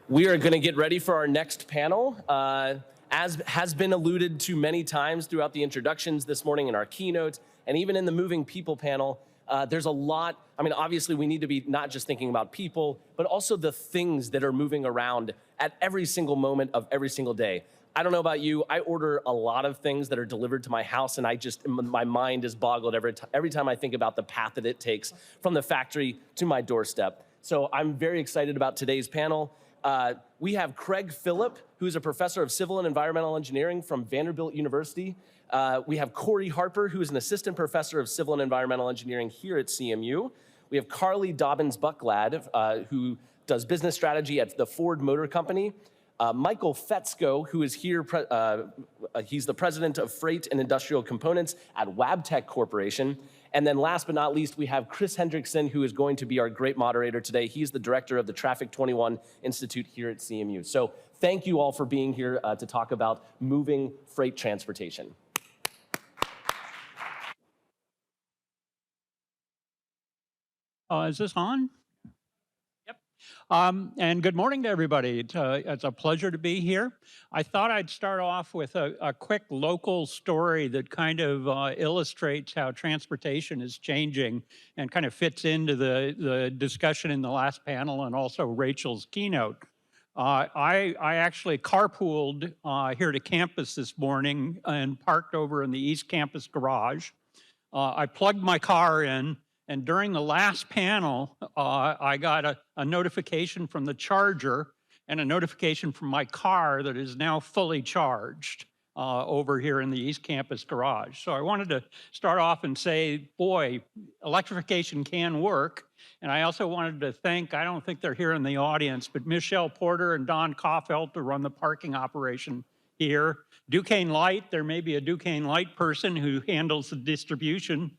We are going to get ready for our next panel. As has been alluded to many times throughout the introductions this morning in our keynote, and even in the Moving People panel, there's a lot. I mean, obviously, we need to be not just thinking about people, but also the things that are moving around at every single moment of every single day. I don't know about you, I order a lot of things that are delivered to my house, and my mind is boggled every time I think about the path that it takes from the factory to my doorstep. So I'm very excited about today's panel. We have Craig Phillip, who's a professor of civil and environmental engineering from Vanderbilt University. We have Corey Harper, who is an assistant professor of civil and environmental engineering here at CMU. We have Carly Dobbins-Buckland, who does business strategy at the Ford Motor Company. Michael Fetsko, who is here, he's the president of Freight and Industrial Components at Wabtec Corporation. And then last but not least, we have Chris Hendrickson, who is going to be our great moderator today. He's the director of the Traffic 21 Institute here at CMU. So thank you all for being here to talk about moving freight transportation. Is this on? Yep. And good morning to everybody. It's a pleasure to be here. I thought I'd start off with a quick local story that kind of illustrates how transportation is changing and kind of fits into the discussion in the last panel and also Rachel's keynote. I actually carpooled here to campus this morning and parked over in the East Campus garage. I plugged my car in. And during the last panel, I got a notification from the charger and a notification from my car that is now fully charged over here in the East Campus garage. So I wanted to start off and say, boy, electrification can work. And I also wanted to thank, I don't think they're here in the audience, but Michelle Porter and Don Kaufeld to run the parking operation here. Duquesne Light, there may be a Duquesne Light person who handles the distribution,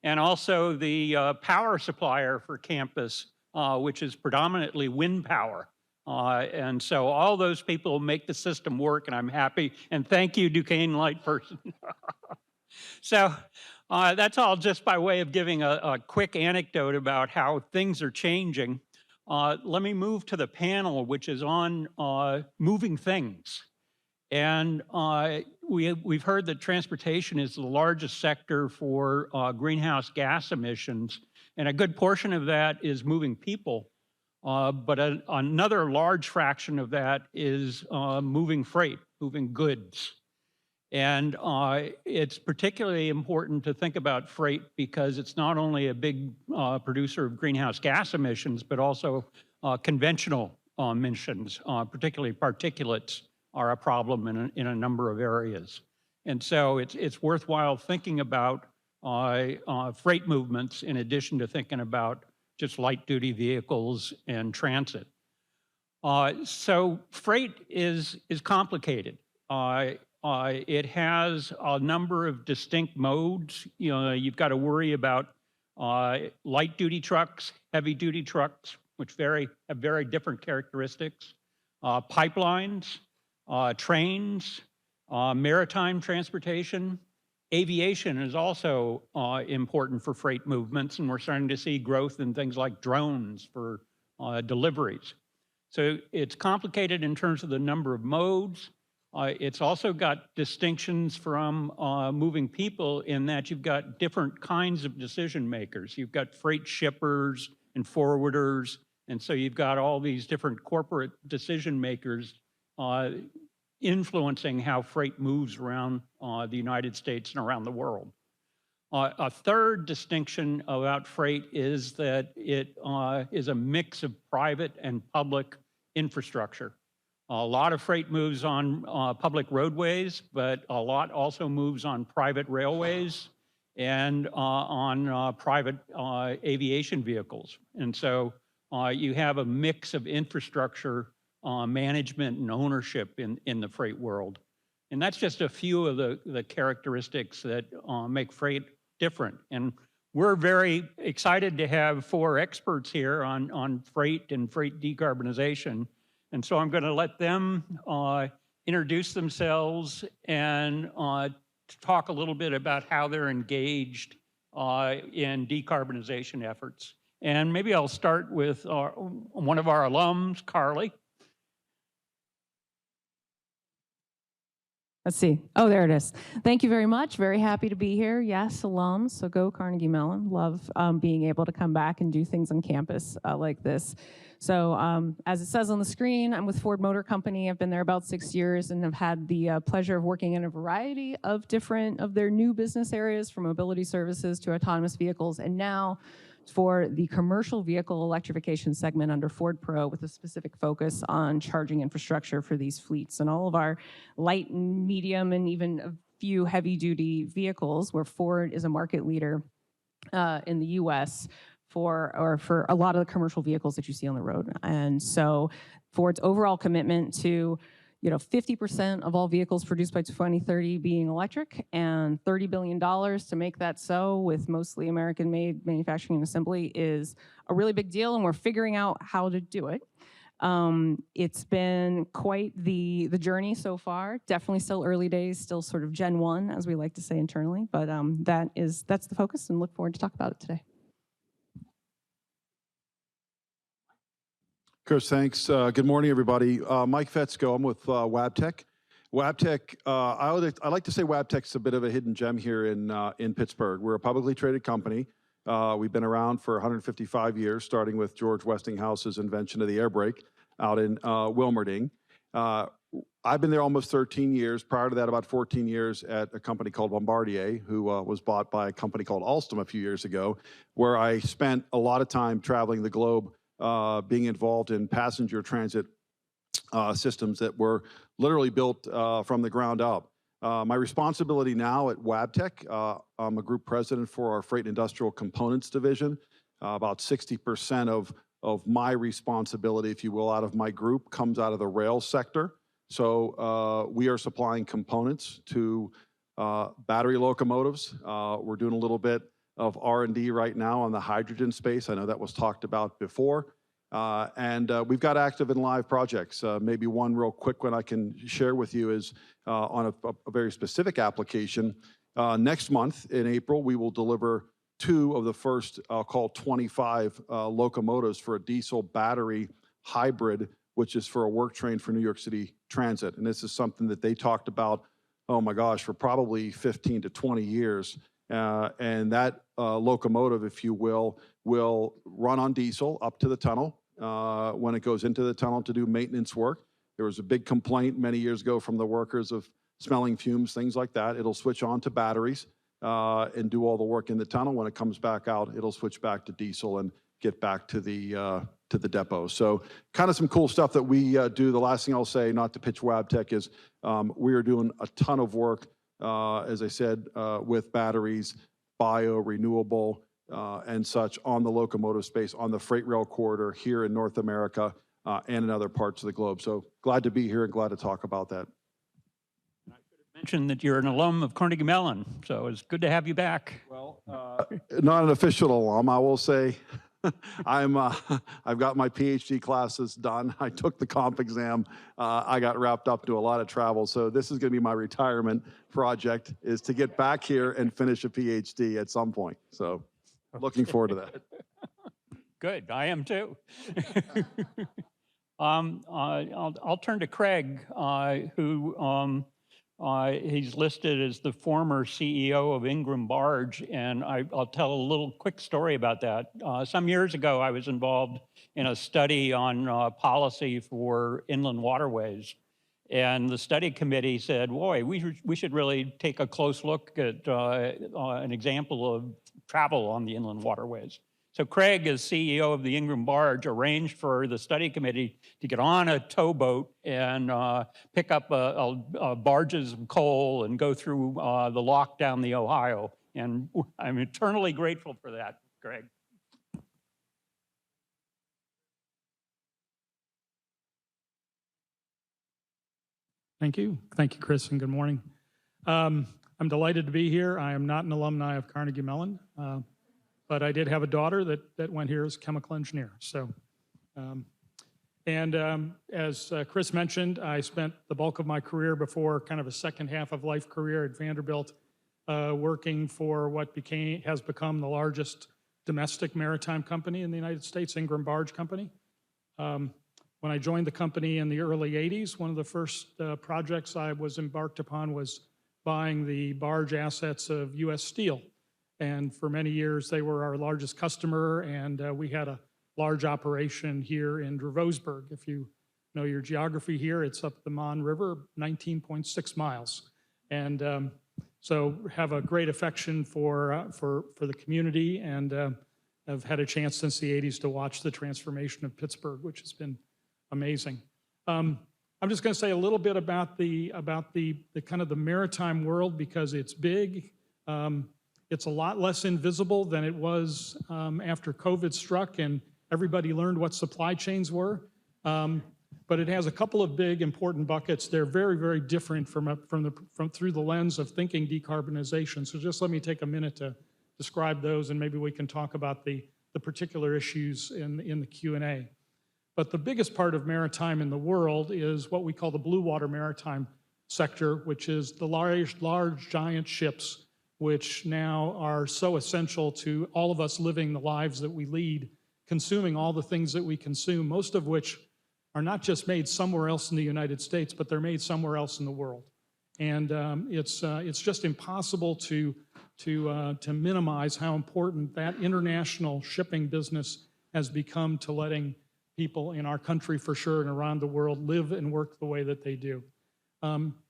and also the power supplier for campus, which is predominantly wind power. And so all those people make the system work, and I'm happy. And thank you, Duquesne Light person. So that's all just by way of giving a quick anecdote about how things are changing. Let me move to the panel, which is on moving things. And we've heard that transportation is the largest sector for greenhouse gas emissions, and a good portion of that is moving people. But another large fraction of that is moving freight, moving goods. And it's particularly important to think about freight because it's not only a big producer of greenhouse gas emissions, but also conventional emissions, particularly particulates, are a problem in a number of areas. And so it's worthwhile thinking about freight movements in addition to thinking about just light duty vehicles and transit. So freight is complicated. It has a number of distinct modes. You know, you've got to worry about light duty trucks, heavy duty trucks, which have very different characteristics, pipelines, trains, maritime transportation. Aviation is also important for freight movements, and we're starting to see growth in things like drones for deliveries. So it's complicated in terms of the number of modes. It's also got distinctions from moving people in that you've got different kinds of decision makers. You've got freight shippers and forwarders, and so you've got all these different corporate decision makers influencing how freight moves around the United States and around the world. A third distinction about freight is that it is a mix of private and public infrastructure. A lot of freight moves on public roadways, but a lot also moves on private railways and on private aviation vehicles. And so you have a mix of infrastructure management and ownership in the freight world. And that's just a few of the characteristics that make freight different. And we're very excited to have 4 experts here on freight and freight decarbonization. And so I'm going to let them introduce themselves and talk a little bit about how they're engaged in decarbonization efforts. And maybe I'll start with one of our alums, Carly. Let's see. Oh, there it is. Thank you very much. Very happy to be here. Yes, alums. So go Carnegie Mellon. Love being able to come back and do things on campus like this. So as it says on the screen, I'm with Ford Motor Company. I've been there about 6 years and have had the pleasure of working in a variety of different of their new business areas, from mobility services to autonomous vehicles, and now for the commercial vehicle electrification segment under Ford Pro, with a specific focus on charging infrastructure for these fleets. And all of our light and medium and even a few heavy-duty vehicles, where Ford is a market leader in the US for a lot of the commercial vehicles that you see on the road. And so Ford's overall commitment to 50% of all vehicles produced by 2030 being electric, and $30 billion to make that so, with mostly American-made manufacturing and assembly, is a really big deal, and we're figuring out how to do it. It's been quite the journey so far. Definitely still early days, still sort of Gen 1, as we like to say internally, but that's the focus, and look forward to talk about it today. Chris, thanks. Good morning, everybody. Mike Fetsko. I'm with Wabtec. Wabtec, I like to say Wabtec's a bit of a hidden gem here in Pittsburgh. We're a publicly traded company. We've been around for 155 years, starting with George Westinghouse's invention of the air brake out in Wilmerding. I've been there almost 13 years. Prior to that, about 14 years at a company called Bombardier, who was bought by a company called Alstom a few years ago, where I spent a lot of time traveling the globe, being involved in passenger transit systems that were literally built from the ground up. My responsibility now at Wabtec, I'm a group president for our Freight and Industrial Components division. About 60% of my responsibility, if you will, out of my group comes out of the rail sector. So we are supplying components to battery locomotives. We're doing a little bit of R&D right now on the hydrogen space. I know that was talked about before. And we've got active and live projects. Maybe one real quick one I can share with you is on a very specific application. Next month in April, we will deliver 2 of the first, I'll call 25 locomotives for a diesel battery hybrid, which is for a work train for New York City Transit. And this is something that they talked about, oh my gosh, for probably 15 to 20 years. And that locomotive, if you will run on diesel up to the tunnel when it goes into the tunnel to do maintenance work. There was a big complaint many years ago from the workers of smelling fumes, things like that. It'll switch on to batteries and do all the work in the tunnel. When it comes back out, it'll switch back to diesel and get back to the depot. So kind of some cool stuff that we do. The last thing I'll say, not to pitch Wabtec, is we are doing a ton of work, as I said, with batteries, bio, renewable, and such on the locomotive space, on the freight rail corridor here in North America and in other parts of the globe. So glad to be here and glad to talk about that. I should have mentioned that you're an alum of Carnegie Mellon, so it's good to have you back. Well, not an official alum, I will say. I've got my PhD classes done. I took the comp exam. I got wrapped up to a lot of travel. So this is going to be my retirement project, is to get back here and finish a PhD at some point. So looking forward to that. Good, I am too. I'll turn to Craig, who he's listed as the former CEO of Ingram Barge, and I'll tell a little quick story about that. Some years ago, I was involved in a study on policy for inland waterways, and the study committee said, boy, we should really take a close look at an example of travel on the inland waterways. So Craig, as CEO of the Ingram Barge, arranged for the study committee to get on a towboat and pick up barges of coal and go through the lock down the Ohio. And I'm eternally grateful for that, Craig. Thank you. Thank you, Chris, and good morning. I'm delighted to be here. I am not an alumni of Carnegie Mellon. But I did have a daughter that went here as a chemical engineer. So, as Chris mentioned, I spent the bulk of my career before kind of a second half of life career at Vanderbilt, working for what has become the largest domestic maritime company in the United States, Ingram Barge Company. When I joined the company in the early 80s, one of the first projects I was embarked upon was buying the barge assets of U.S. Steel. And for many years, they were our largest customer, and we had a large operation here in Dravosburg. If you know your geography here, it's up the Mon River, 19.6 miles. And so have a great affection for the community, and I've had a chance since the 80s to watch the transformation of Pittsburgh, which has been amazing. I'm just going to say a little bit about the kind of the maritime world, because it's big. It's a lot less invisible than it was after COVID struck and everybody learned what supply chains were. But it has a couple of big important buckets. They're very, very different from through the lens of thinking decarbonization. So just let me take a minute to describe those, and maybe we can talk about the particular issues in the Q&A. But the biggest part of maritime in the world is what we call the blue water maritime sector, which is the large giant ships, which now are so essential to all of us living the lives that we lead, consuming all the things that we consume, most of which are not just made somewhere else in the United States, but they're made somewhere else in the world. And it's just impossible to minimize how important that international shipping business has become to letting people in our country, for sure, and around the world live and work the way that they do.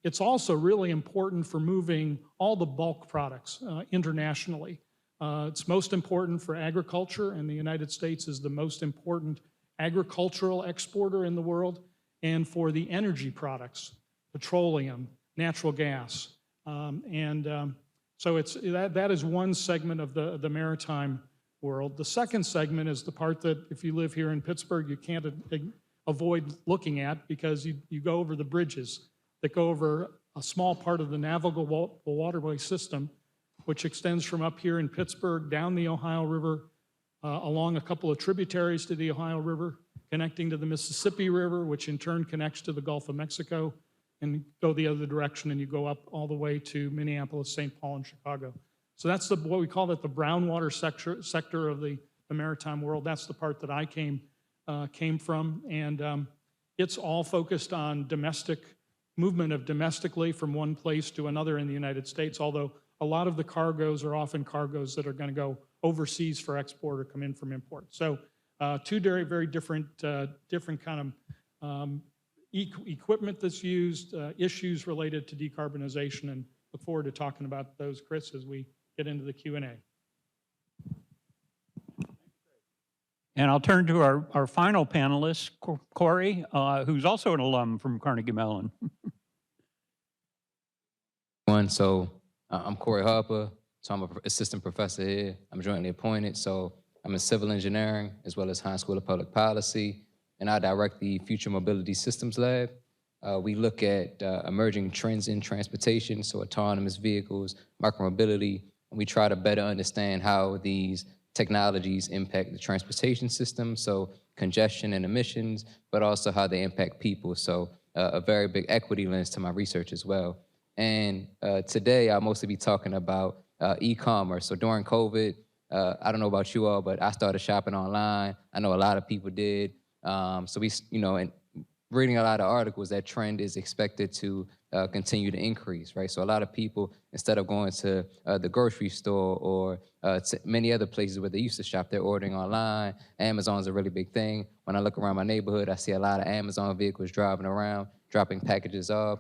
It's also really important for moving all the bulk products internationally. It's most important for agriculture, and the United States is the most important agricultural exporter in the world, and for the energy products, petroleum, natural gas. So that is one segment of the maritime world. The second segment is the part that if you live here in Pittsburgh, you can't avoid looking at, because you go over the bridges that go over a small part of the navigable waterway system, which extends from up here in Pittsburgh down the Ohio River, along a couple of tributaries to the Ohio River, connecting to the Mississippi River, which in turn connects to the Gulf of Mexico, and go the other direction, and you go up all the way to Minneapolis, St. Paul, and Chicago. So that's what we call it, the brown water sector of the maritime world. That's the part that I came from, and it's all focused on movement of domestically from one place to another in the United States, although a lot of the cargoes are often cargoes that are going to go overseas for export or come in from import. So two very, very different kind of equipment that's used, issues related to decarbonization, and look forward to talking about those, Chris, as we get into the Q&A. And I'll turn to our final panelist, Corey, who's also an alum from Carnegie Mellon. So I'm Corey Harper, so I'm an assistant professor here. I'm jointly appointed, so I'm in civil engineering as well as High School of Public Policy, and I direct the Future Mobility Systems Lab. We look at emerging trends in transportation, so autonomous vehicles, micromobility, and we try to better understand how these technologies impact the transportation system, so congestion and emissions, but also how they impact people. So a very big equity lens to my research as well. And today I'll mostly be talking about e-commerce. So during COVID, I don't know about you all, but I started shopping online. I know a lot of people did. So we, and reading a lot of articles, that trend is expected to continue to increase, right? So a lot of people, instead of going to the grocery store or to many other places where they used to shop, they're ordering online. Amazon's a really big thing. When I look around my neighborhood, I see a lot of Amazon vehicles driving around, dropping packages off.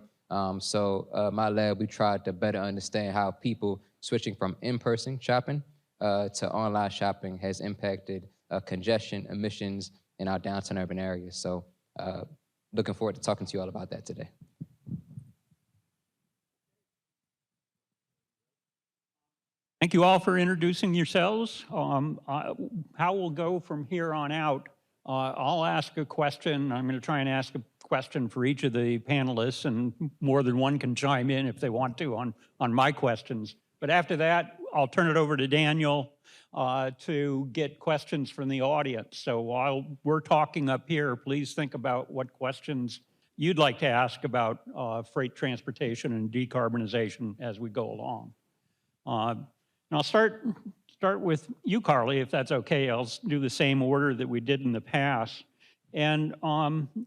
So my lab, we tried to better understand how people switching from in-person shopping to online shopping has impacted congestion, emissions in our downtown urban areas. So looking forward to talking to you all about that today. Thank you all for introducing yourselves. How we'll go from here on out, I'll ask a question. I'm going to try and ask a question for each of the panelists, and more than one can chime in if they want to on my questions. But after that, I'll turn it over to Daniel to get questions from the audience. So while we're talking up here, please think about what questions you'd like to ask about freight transportation and decarbonization as we go along. And I'll start with you, Carly, if that's okay. I'll do the same order that we did in the past. And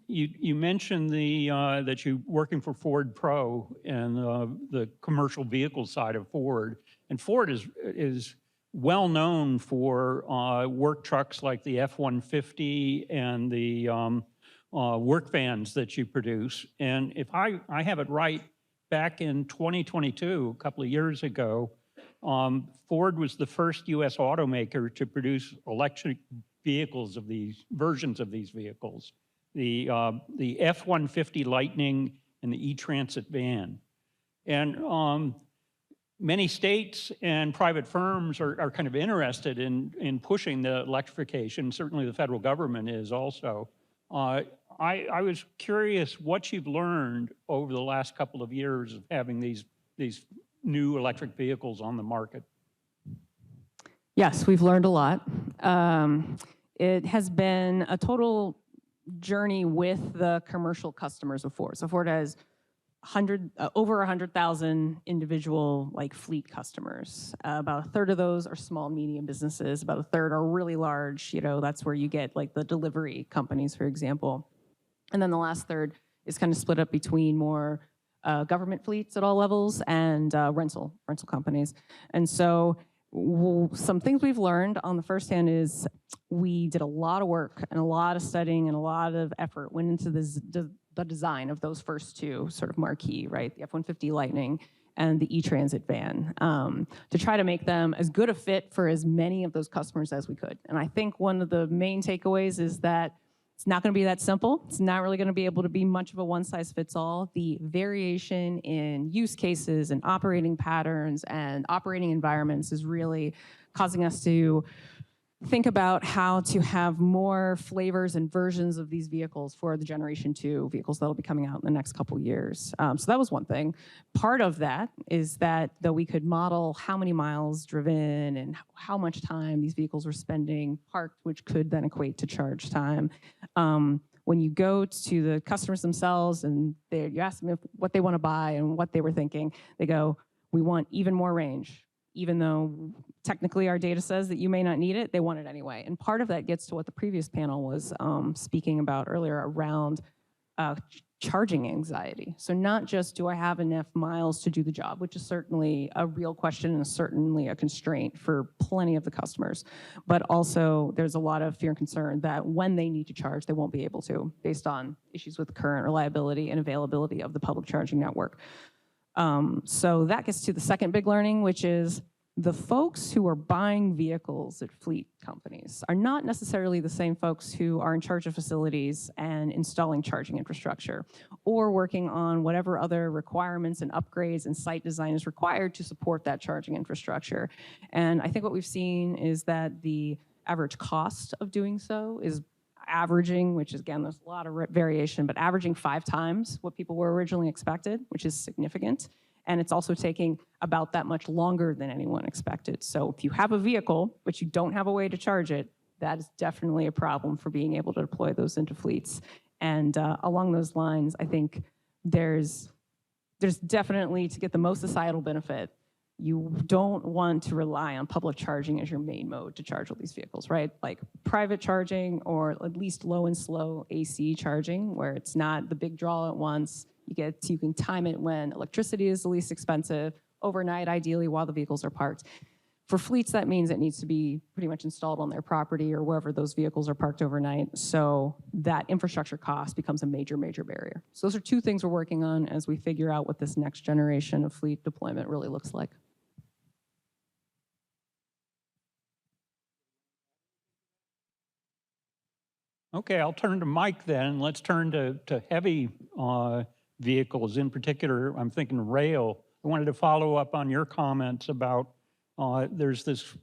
you mentioned that you're working for Ford Pro and the commercial vehicle side of Ford. And Ford is well known for work trucks like the F-150 and the work vans that you produce. And if I have it right, back in 2022, a couple of years ago, Ford was the first U.S. automaker to produce electric vehicles of these versions of these vehicles, the F-150 Lightning and the E-Transit van. And many states and private firms are kind of interested in pushing the electrification. Certainly the federal government is also. I was curious what you've learned over the last couple of years of having these new electric vehicles on the market. Yes, we've learned a lot. It has been a total journey with the commercial customers of Ford. So Ford has over 100,000 individual fleet customers. About a third of those are small, medium businesses. About a third are really large. That's where you get the delivery companies, for example. And then the last third is kind of split up between more government fleets at all levels and rental companies. And so some things we've learned on the first hand is we did a lot of work and a lot of studying and a lot of effort went into the design of those first two sort of marquee, right? The F-150 Lightning and the E-Transit van, to try to make them as good a fit for as many of those customers as we could. And I think one of the main takeaways is that it's not going to be that simple. It's not really going to be able to be much of a one-size-fits-all. The variation in use cases and operating patterns and operating environments is really causing us to think about how to have more flavors and versions of these vehicles for the Generation 2 vehicles that'll be coming out in the next couple years. So that was one thing. Part of that is that though we could model how many miles driven and how much time these vehicles were spending parked, which could then equate to charge time. When you go to the customers themselves and you ask them what they want to buy and what they were thinking, they go, we want even more range. Even though technically our data says that you may not need it, they want it anyway. And part of that gets to what the previous panel was speaking about earlier around charging anxiety. So not just do I have enough miles to do the job, which is certainly a real question and certainly a constraint for plenty of the customers, but also there's a lot of fear and concern that when they need to charge, they won't be able to based on issues with current reliability and availability of the public charging network. So that gets to the second big learning, which is the folks who are buying vehicles at fleet companies are not necessarily the same folks who are in charge of facilities and installing charging infrastructure or working on whatever other requirements and upgrades and site design is required to support that charging infrastructure. And I think what we've seen is that the average cost of doing so is averaging, which is, again, there's a lot of variation, but averaging 5 times what people were originally expected, which is significant. And it's also taking about that much longer than anyone expected. So if you have a vehicle, but you don't have a way to charge it, that is definitely a problem for being able to deploy those into fleets. And along those lines, I think there's definitely, to get the most societal benefit, you don't want to rely on public charging as your main mode to charge all these vehicles, right? Like private charging or at least low and slow AC charging, where it's not the big draw at once. You can time it when electricity is the least expensive, overnight ideally while the vehicles are parked. For fleets, that means it needs to be pretty much installed on their property or wherever those vehicles are parked overnight. So that infrastructure cost becomes a major, major barrier. So those are 2 things we're working on as we figure out what this next generation of fleet deployment really looks like. Okay, I'll turn to Mike then. Let's turn to heavy vehicles. In particular, I'm thinking rail. I wanted to follow up on your comments about there's this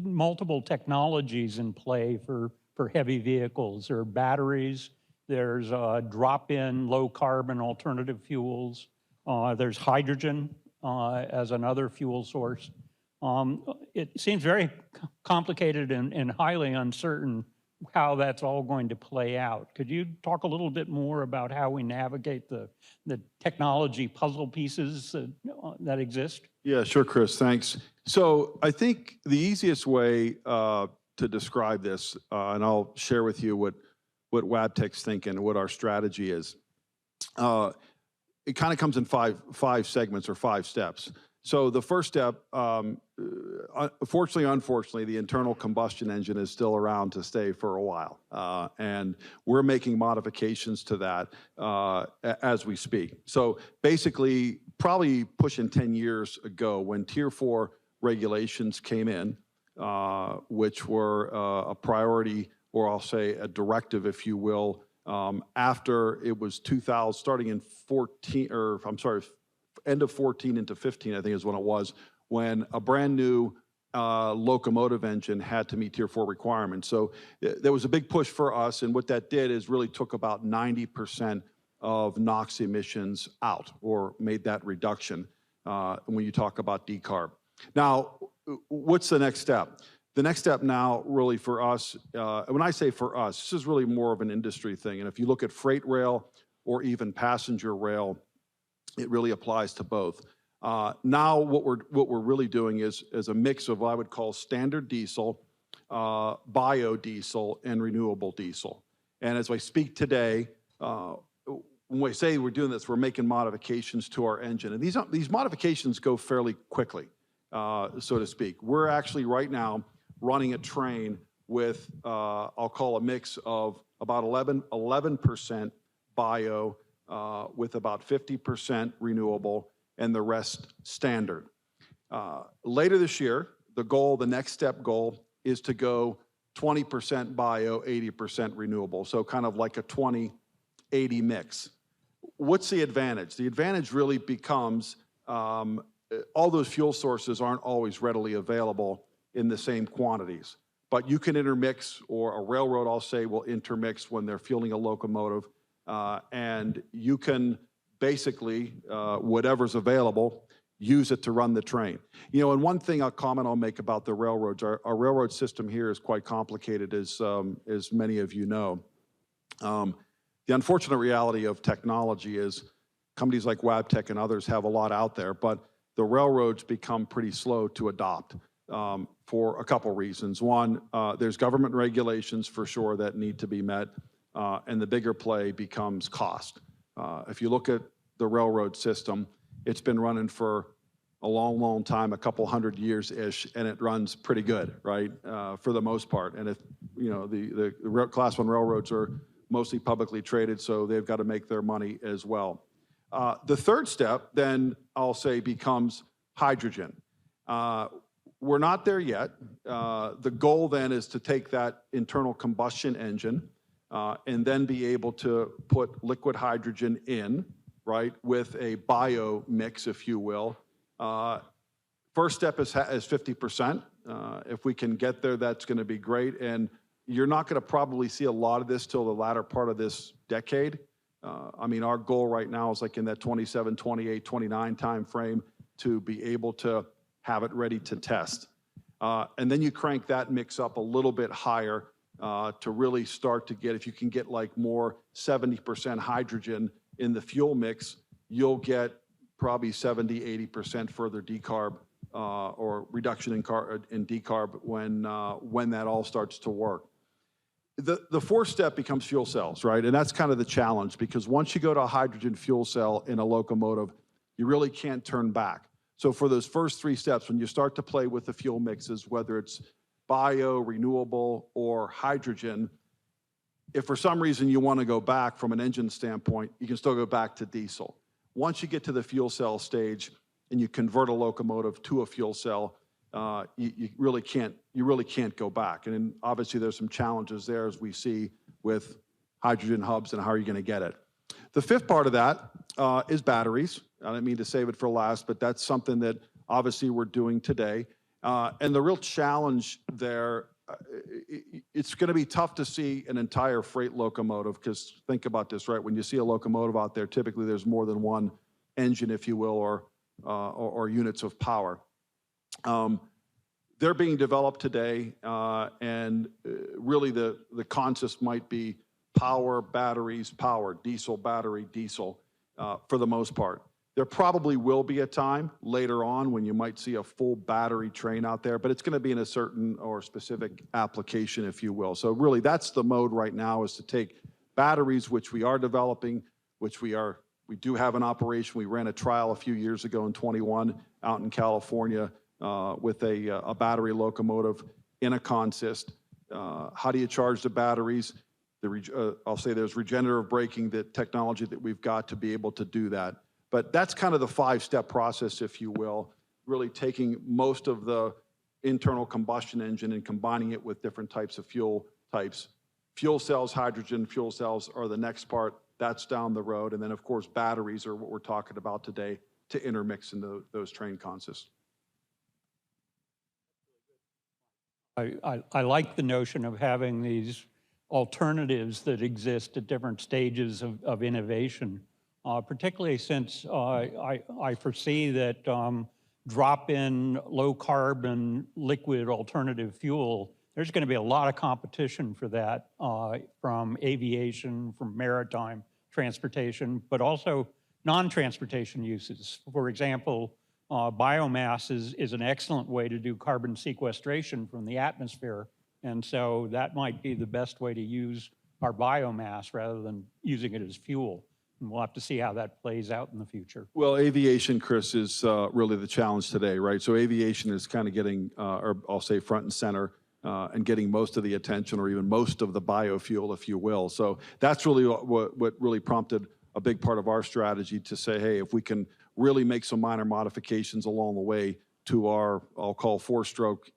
multiple technologies in play for heavy vehicles. There are batteries, there's drop-in low carbon alternative fuels, there's hydrogen as another fuel source. It seems very complicated and highly uncertain how that's all going to play out. Could you talk a little bit more about how we navigate the technology puzzle pieces that exist? Yeah, sure, Chris, thanks. So I think the easiest way to describe this, and I'll share with you what what Wabtec's thinking, what our strategy is. It kind of comes in five segments or 5 steps. So the first step, fortunately, unfortunately, the internal combustion engine is still around to stay for a while. And we're making modifications to that as we speak. So basically, probably pushing 10 years ago when Tier 4 regulations came in, which were a priority, or I'll say a directive, if you will, after it was 2000, starting in 14, or I'm sorry, end of 14 into 15, I think is when it was, when a brand new locomotive engine had to meet Tier 4 requirements. So there was a big push for us, and what that did is really took about 90% of NOx emissions out, or made that reduction when you talk about decarb. Now, what's the next step? The next step now, really for us, when I say for us, this is really more of an industry thing. And if you look at freight rail or even passenger rail, it really applies to both. Now, what we're really doing is a mix of what I would call standard diesel, biodiesel, and renewable diesel. And as I speak today, when we say we're doing this, we're making modifications to our engine. And these modifications go fairly quickly, so to speak. We're actually right now running a train with, I'll call a mix of about 11% bio, with about 50% renewable, and the rest standard. Later this year, the next step goal is to go 20% bio, 80% renewable. So kind of like a 20-80 mix. What's the advantage? The advantage really becomes all those fuel sources aren't always readily available in the same quantities. But you can intermix, or a railroad, I'll say, will intermix when they're fueling a locomotive. And you can basically, whatever's available, use it to run the train. You know, and one thing I'll make about the railroads, our railroad system here is quite complicated, as many of you know. The unfortunate reality of technology is companies like Wabtec and others have a lot out there, but the railroads become pretty slow to adopt for a couple reasons. One, there's government regulations for sure that need to be met. And the bigger play becomes cost. If you look at the railroad system, it's been running for a long, long time, a couple hundred years-ish, and it runs pretty good, right, for the most part. And if, you know, the Class 1 railroads are mostly publicly traded, so they've got to make their money as well. The third step, then, I'll say, becomes hydrogen. We're not there yet. The goal, then, is to take that internal combustion engine and then be able to put liquid hydrogen in, right, with a bio mix, if you will. First step is 50%. If we can get there, that's going to be great. And you're not going to probably see a lot of this till the latter part of this decade. I mean, our goal right now is like in that 27, 28, 29 time frame to be able to have it ready to test. And then you crank that mix up a little bit higher to really start to get, if you can get like more 70% hydrogen in the fuel mix, you'll get probably 70, 80% further decarb or reduction in decarb when that all starts to work. The fourth step becomes fuel cells, right? And that's kind of the challenge, because once you go to a hydrogen fuel cell in a locomotive, you really can't turn back. So for those first 3 steps, when you start to play with the fuel mixes, whether it's bio, renewable, or hydrogen, if for some reason you want to go back from an engine standpoint, you can still go back to diesel. Once you get to the fuel cell stage and you convert a locomotive to a fuel cell, you really can't go back. And then obviously there's some challenges there, as we see with hydrogen hubs and how are you going to get it. The fifth part of that is batteries. I don't mean to save it for last, but that's something that obviously we're doing today. And the real challenge there, it's going to be tough to see an entire freight locomotive, because think about this, right? When you see a locomotive out there, typically there's more than one engine, if you will, or units of power. They're being developed today, and really the concept might be power, batteries, power, diesel, battery, diesel, for the most part. There probably will be a time later on when you might see a full battery train out there, but it's going to be in a certain or specific application, if you will. So really, that's the mode right now, is to take batteries, which we are developing, which we do have an operation. We ran a trial a few years ago in 21 out in California with a battery locomotive in a consist. How do you charge the batteries? I'll say there's regenerative braking, the technology that we've got to be able to do that. But that's kind of the 5-step process, if you will, really taking most of the internal combustion engine and combining it with different types of fuel types. Fuel cells, hydrogen fuel cells are the next part. That's down the road. And then, of course, batteries are what we're talking about today to intermix in those train consists. I like the notion of having these alternatives that exist at different stages of innovation, particularly since I foresee that drop-in low-carbon liquid alternative fuel, there's going to be a lot of competition for that from aviation, from maritime transportation, but also non-transportation uses. For example, biomass is an excellent way to do carbon sequestration from the atmosphere. And so that might be the best way to use our biomass rather than using it as fuel. And we'll have to see how that plays out in the future. Well, aviation, Chris, is really the challenge today, right? So aviation is kind of getting, or I'll say front and center, and getting most of the attention, or even most of the biofuel, if you will. So that's really what really prompted a big part of our strategy to say, hey, if we can really make some minor modifications along the way to our, I'll call 4-stroke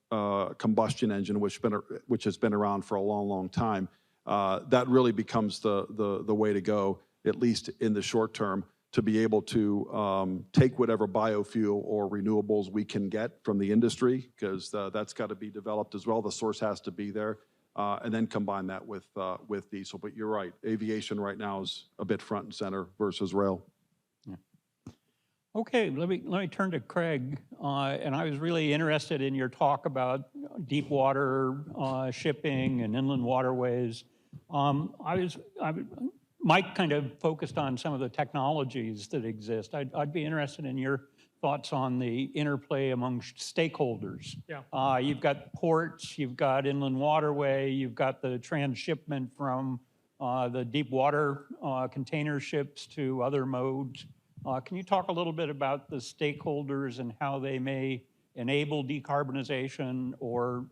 combustion engine, which has been around for a long, long time, that really becomes the way to go, at least in the short term, to be able to take whatever biofuel or renewables we can get from the industry, because that's got to be developed as well. The source has to be there, and then combine that with diesel. But you're right, aviation right now is a bit front and center versus rail. Okay, let me turn to Craig, and I was really interested in your talk about deep water shipping and inland waterways. Mike kind of focused on some of the technologies that exist. I'd be interested in your thoughts on the interplay among stakeholders. Yeah. You've got ports, you've got inland waterway, you've got the transshipment from the deep water container ships to other modes. Can you talk a little bit about the stakeholders and how they may enable decarbonization or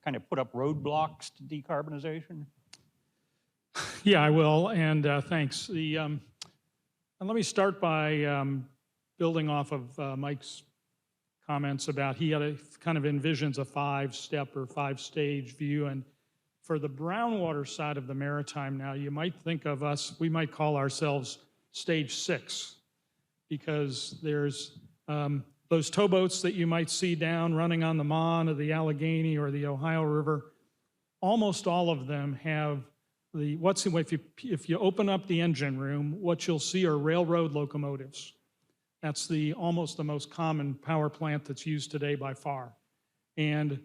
kind of put up roadblocks to decarbonization? Yeah, I will, and thanks. And let me start by building off of Mike's comments about he kind of envisions a 5-step or 5-stage view. And for the brownwater side of the maritime now, you might think of us, we might call ourselves stage 6, because there's those towboats that you might see down running on the Mon or the Allegheny or the Ohio River. Almost all of them have if you open up the engine room, what you'll see are railroad locomotives. That's almost the most common power plant that's used today by far. And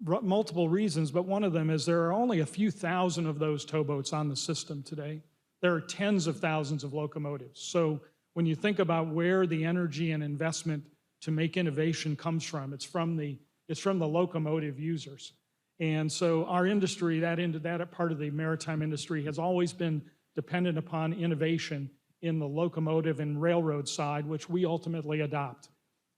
multiple reasons, but one of them is there are only a few thousand of those towboats on the system today. There are tens of thousands of locomotives. So when you think about where the energy and investment to make innovation comes from, it's from the locomotive users. And so our industry, that part of the maritime industry, has always been dependent upon innovation in the locomotive and railroad side, which we ultimately adopt.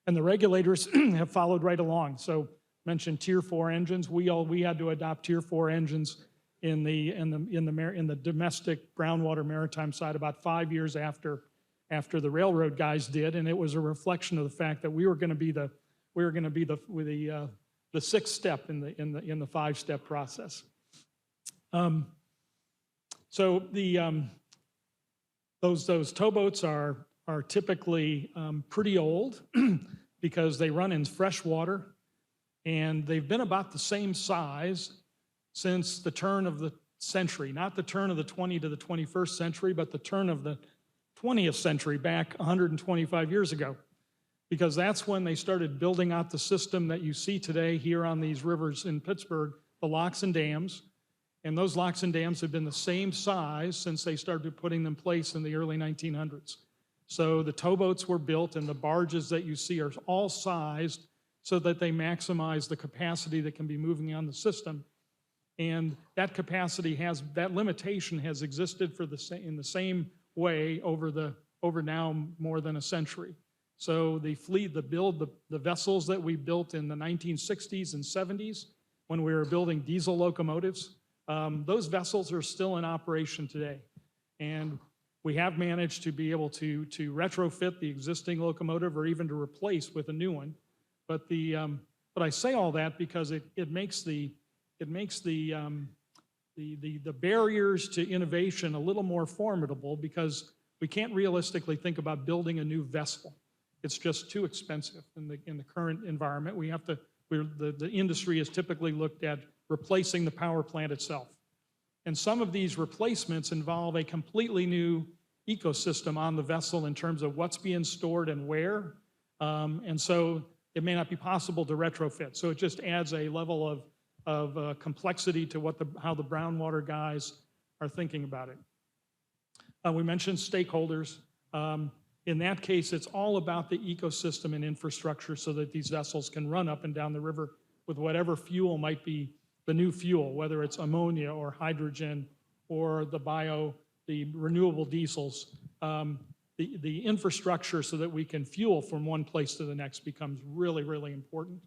And the regulators have followed right along. So mentioned Tier 4 engines. We had to adopt Tier 4 engines in the domestic brownwater maritime side about 5 years after the railroad guys did, and it was a reflection of the fact that we were going to be the 6th step in the 5-step process. So those towboats are typically pretty old because they run in fresh water, and they've been about the same size since the turn of the century, not the turn of the 20th to the 21st century, but the turn of the 20th century, back 125 years ago, because that's when they started building out the system that you see today here on these rivers in Pittsburgh, the locks and dams. And those locks and dams have been the same size since they started putting them in place in the early 1900s. So the towboats were built and the barges that you see are all sized so that they maximize the capacity that can be moving on the system. And that capacity that limitation has existed in the same way over now more than a century. So the vessels that we built in the 1960s and 70s when we were building diesel locomotives, those vessels are still in operation today. And we have managed to be able to retrofit the existing locomotive or even to replace with a new one. But I say all that because it makes the barriers to innovation a little more formidable, because we can't realistically think about building a new vessel. It's just too expensive in the current environment. The industry has typically looked at replacing the power plant itself. And some of these replacements involve a completely new ecosystem on the vessel in terms of what's being stored and where. And so it may not be possible to retrofit. So it just adds a level of complexity to how the brownwater guys are thinking about it. We mentioned stakeholders. In that case, it's all about the ecosystem and infrastructure so that these vessels can run up and down the river with whatever fuel might be the new fuel, whether it's ammonia or hydrogen or the renewable diesels. The infrastructure so that we can fuel from one place to the next becomes really, really important.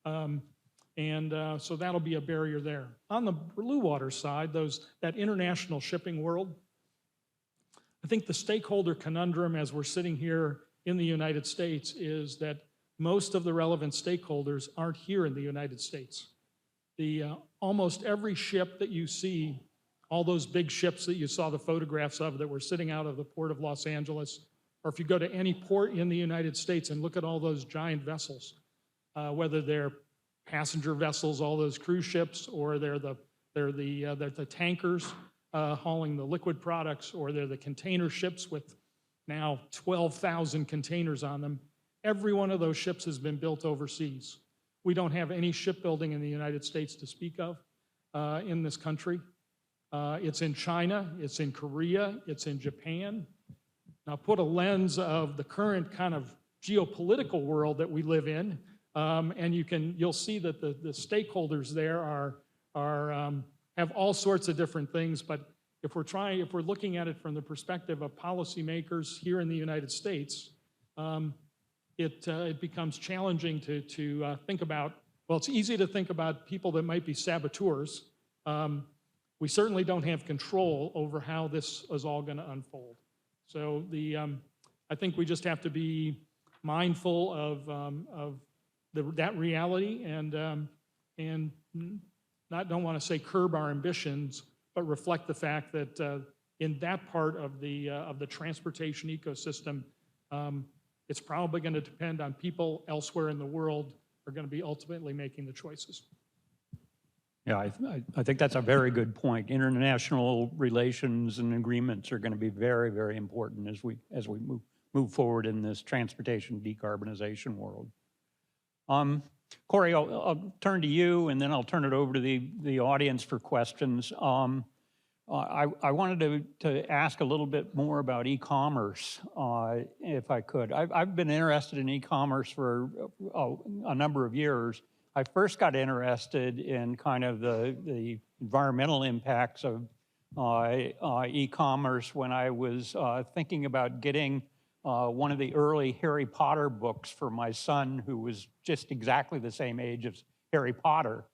So that'll be a barrier there. On the blue water side, that international shipping world, I think the stakeholder conundrum as we're sitting here in the United States is that most of the relevant stakeholders aren't here in the United States. Almost every ship that you see, all those big ships that you saw the photographs of that were sitting out of the port of Los Angeles, or if you go to any port in the United States and look at all those giant vessels, whether they're passenger vessels, all those cruise ships, or they're the tankers hauling the liquid products, or they're the container ships with now 12,000 containers on them. Every one of those ships has been built overseas. We don't have any shipbuilding in the United States to speak of in this country. It's in China, it's in Korea, it's in Japan. Now put a lens of the current kind of geopolitical world that we live in, and you'll see that the stakeholders there have all sorts of different things. But if we're looking at it from the perspective of policymakers here in the United States, it becomes challenging to think about. Well, it's easy to think about people that might be saboteurs. We certainly don't have control over how this is all going to unfold. So I think we just have to be mindful of that reality and don't want to say curb our ambitions, but reflect the fact that in that part of the transportation ecosystem, it's probably going to depend on people elsewhere in the world are going to be ultimately making the choices. Yeah, I think that's a very good point. International relations and agreements are going to be very, very important as we move forward in this transportation decarbonization world. Corey, I'll turn to you, and then I'll turn it over to the audience for questions. I wanted to ask a little bit more about e-commerce, if I could. I've been interested in e-commerce for a number of years. I first got interested in kind of the environmental impacts of e-commerce when I was thinking about getting one of the early Harry Potter books for my son, who was just exactly the same age as Harry Potter.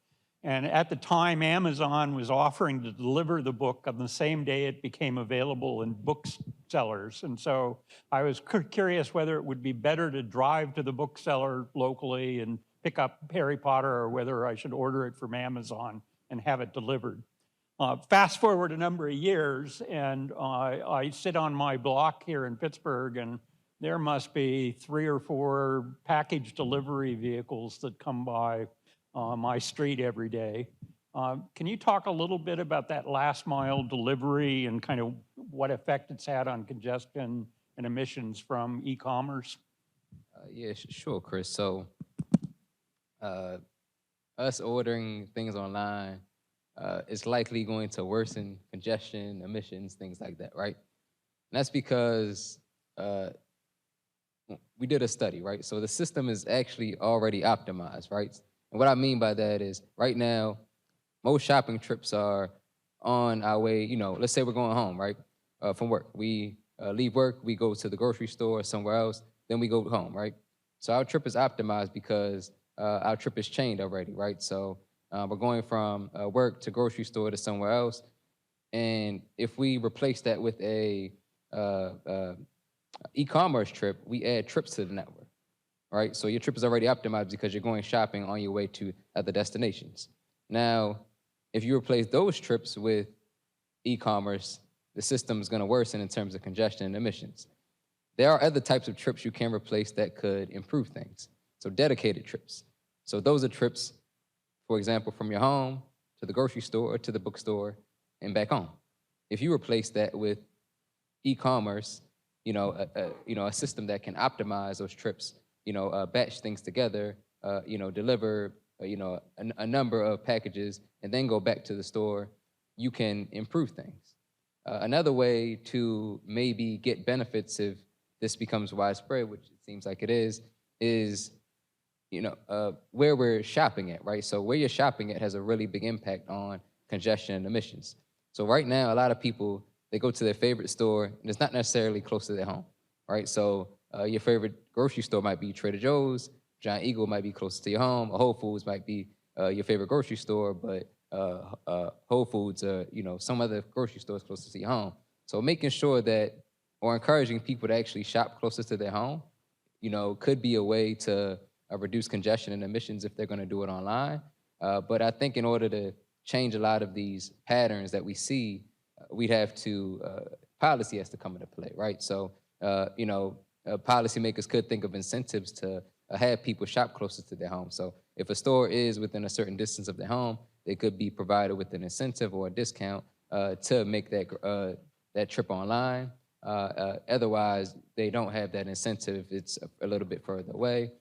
And at the time, Amazon was offering to deliver the book on the same day it became available in booksellers. And so I was curious whether it would be better to drive to the bookseller locally and pick up Harry Potter, or whether I should order it from Amazon and have it delivered. Fast forward a number of years, and I sit on my block here in Pittsburgh, and there must be 3 or 4 package delivery vehicles that come by my street every day. Can you talk a little bit about that last mile delivery and kind of what effect it's had on congestion and emissions from e-commerce? Yeah, sure, Chris. So us ordering things online is likely going to worsen congestion, emissions, things like that, right? And that's because we did a study, right? So the system is actually already optimized, right? And what I mean by that is right now, most shopping trips are on our way, let's say we're going home, right? From work. We leave work, we go to the grocery store or somewhere else, then we go home, right? So our trip is optimized because our trip is chained already, right? So we're going from work to grocery store to somewhere else. And if we replace that with a e-commerce trip, we add trips to the network, right? So your trip is already optimized because you're going shopping on your way to other destinations. Now, if you replace those trips with e-commerce, the system is going to worsen in terms of congestion and emissions. There are other types of trips you can replace that could improve things. So dedicated trips. So those are trips, for example, from your home to the grocery store or to the bookstore and back home. If you replace that with e-commerce, a system that can optimize those trips, batch things together, deliver, a number of packages and then go back to the store, you can improve things. Another way to maybe get benefits if this becomes widespread, which it seems like it is where we're shopping at, right? So where you're shopping at has a really big impact on congestion and emissions. So right now, a lot of people, they go to their favorite store, and it's not necessarily close to their home, right? So your favorite grocery store might be Trader Joe's, Giant Eagle might be close to your home, or Whole Foods might be your favorite grocery store, but Whole Foods, some other grocery stores closer to your home. So making sure that, or encouraging people to actually shop closer to their home, could be a way to reduce congestion and emissions if they're going to do it online. But I think in order to change a lot of these patterns that we see, we'd have to, policy has to come into play, right? So, policymakers could think of incentives to have people shop closer to their home. So if a store is within a certain distance of their home, they could be provided with an incentive or a discount to make that trip online. Otherwise, they don't have that incentive. It's a little bit further away.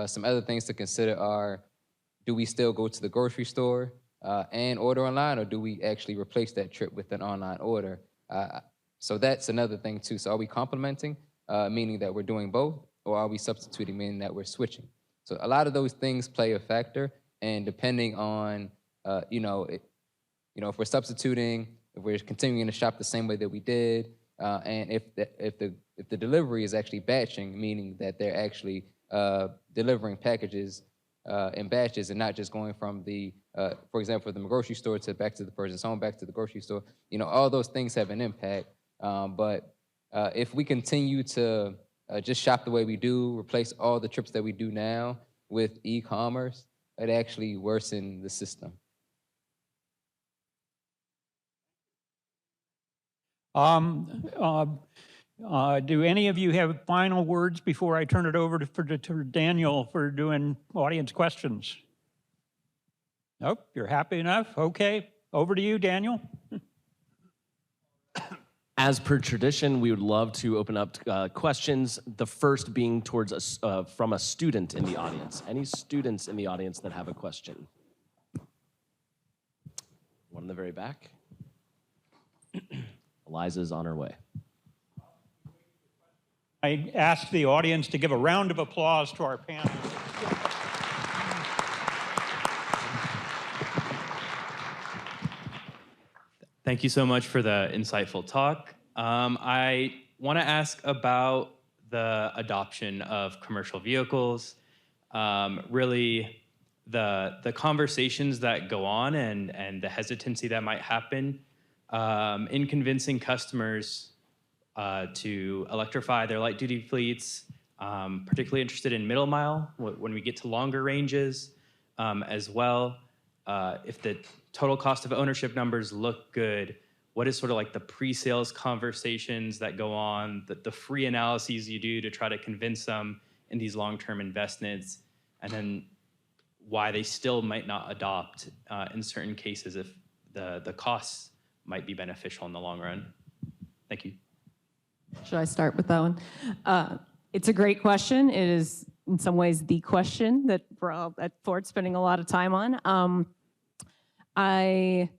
Some other things to consider are, do we still go to the grocery store and order online, or do we actually replace that trip with an online order? So that's another thing too. So are we complementing, meaning that we're doing both, or are we substituting, meaning that we're switching? So a lot of those things play a factor, and depending on, if we're substituting, if we're continuing to shop the same way that we did, and if the delivery is actually batching, meaning that they're actually delivering packages in batches and not just going from the, for example, from the grocery store to back to the person's home, back to the grocery store, all those things have an impact. But if we continue to just shop the way we do, replace all the trips that we do now with e-commerce, it actually worsen the system. Do any of you have final words before I turn it over to Daniel for doing audience questions? Nope, you're happy enough? Okay, over to you, Daniel. As per tradition, we would love to open up questions, the first being towards from a student in the audience. Any students in the audience that have a question? One in the very back. Eliza's on her way. I ask the audience to give a round of applause to our panel. Thank you so much for the insightful talk. I want to ask about the adoption of commercial vehicles, really the conversations that go on and the hesitancy that might happen in convincing customers to electrify their light duty fleets, particularly interested in middle mile when we get to longer ranges as well. If the total cost of ownership numbers look good, what is sort of like the pre-sales conversations that go on, the free analyses you do to try to convince them in these long-term investments, and then why they still might not adopt in certain cases if the costs might be beneficial in the long run? Thank you. Should I start with that one? It's a great question. It is in some ways the question that we're all at Ford spending a lot of time on. I'm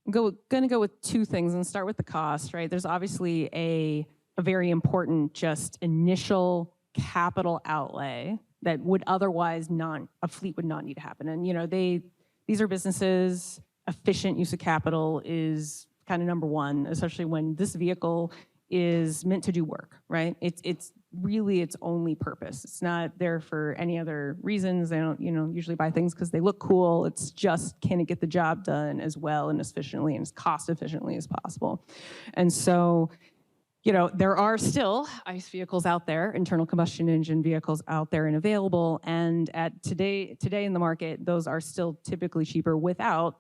going to go with two things and start with the cost, right? There's obviously a very important just initial capital outlay that would otherwise a fleet would not need to happen. And these are businesses, efficient use of capital is kind of number one, especially when this vehicle is meant to do work, right? It's really its only purpose. It's not there for any other reasons. They don't, usually buy things because they look cool. It's just, can it get the job done as well and as efficiently and as cost efficiently as possible? And so, there are still ICE vehicles out there, internal combustion engine vehicles out there and available. And today in the market, those are still typically cheaper without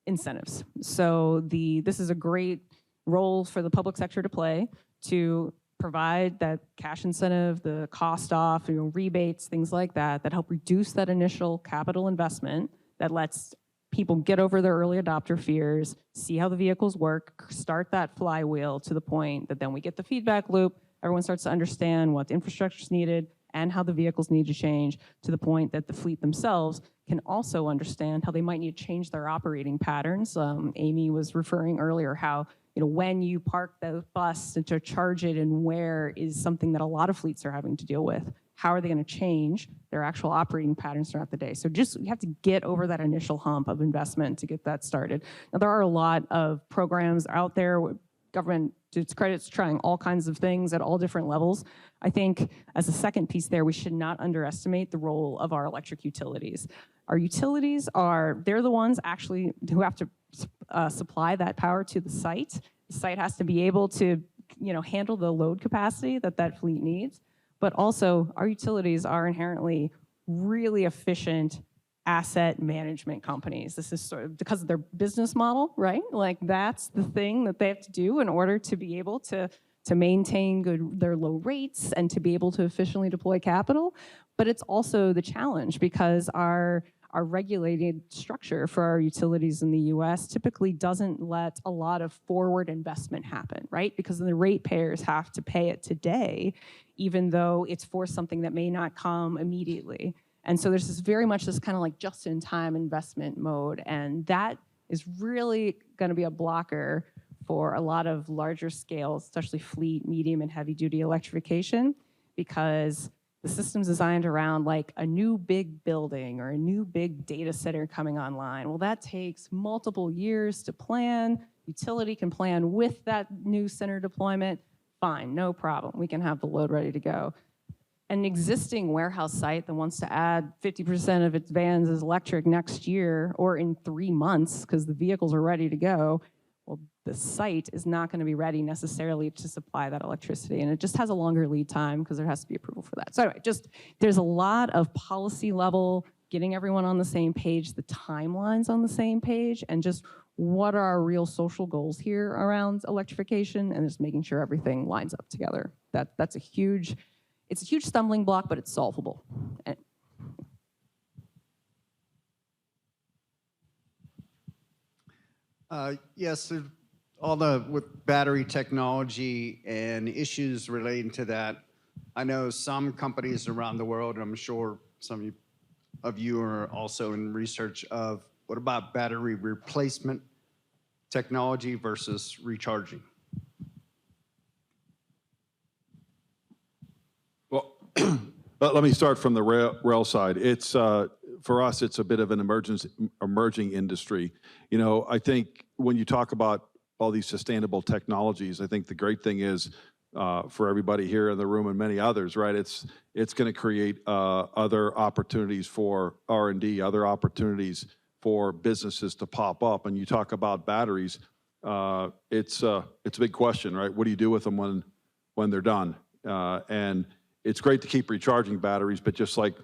incentives. So this is a great role for the public sector to play to provide that cash incentive, the cost off, rebates, things like that help reduce that initial capital investment that lets people get over their early adopter fears, see how the vehicles work, start that flywheel to the point that then we get the feedback loop, everyone starts to understand what the infrastructure is needed and how the vehicles need to change to the point that the fleet themselves can also understand how they might need to change their operating patterns. Amy was referring earlier how when you park the bus to charge it and where is something that a lot of fleets are having to deal with. How are they going to change their actual operating patterns throughout the day? So you have to get over that initial hump of investment to get that started. Now, there are a lot of programs out there. Government, to its credit, is trying all kinds of things at all different levels. I think as a second piece there, we should not underestimate the role of our electric utilities. Our utilities they're the ones actually who have to supply that power to the site. The site has to be able to handle the load capacity that fleet needs. But also, our utilities are inherently really efficient asset management companies. This is sort of because of their business model, right? Like that's the thing that they have to do in order to be able to maintain their low rates and to be able to efficiently deploy capital. But it's also the challenge because our regulated structure for our utilities in the US typically doesn't let a lot of forward investment happen, right? Because the ratepayers have to pay it today, even though it's for something that may not come immediately. And so there's very much this kind of like just-in-time investment mode, and that is really gonna be a blocker for a lot of larger scale, especially fleet, medium, and heavy-duty electrification, because the system's designed around like a new big building or a new big data center coming online. Well, that takes multiple years to plan. Utility can plan with that new center deployment. Fine, no problem. We can have the load ready to go. An existing warehouse site that wants to add 50% of its vans as electric next year or in 3 months because the vehicles are ready to go, well, the site is not going to be ready necessarily to supply that electricity. And it just has a longer lead time because there has to be approval for that. So anyway, there's a lot of policy level, getting everyone on the same page, the timelines on the same page, and just what are our real social goals here around electrification, and just making sure everything lines up together. It's a huge stumbling block, but it's solvable. Yes, with battery technology and issues relating to that, I know some companies around the world, and I'm sure some of you are also in research of what about battery replacement technology versus recharging? Well, let me start from the rail side. It's for us, it's a bit of an emerging industry. I think when you talk about all these sustainable technologies, I think the great thing is for everybody here in the room and many others, right? It's going to create other opportunities for R&D, other opportunities for businesses to pop up. And you talk about batteries, it's a big question, right? What do you do with them when they're done? And it's great to keep recharging batteries, but just like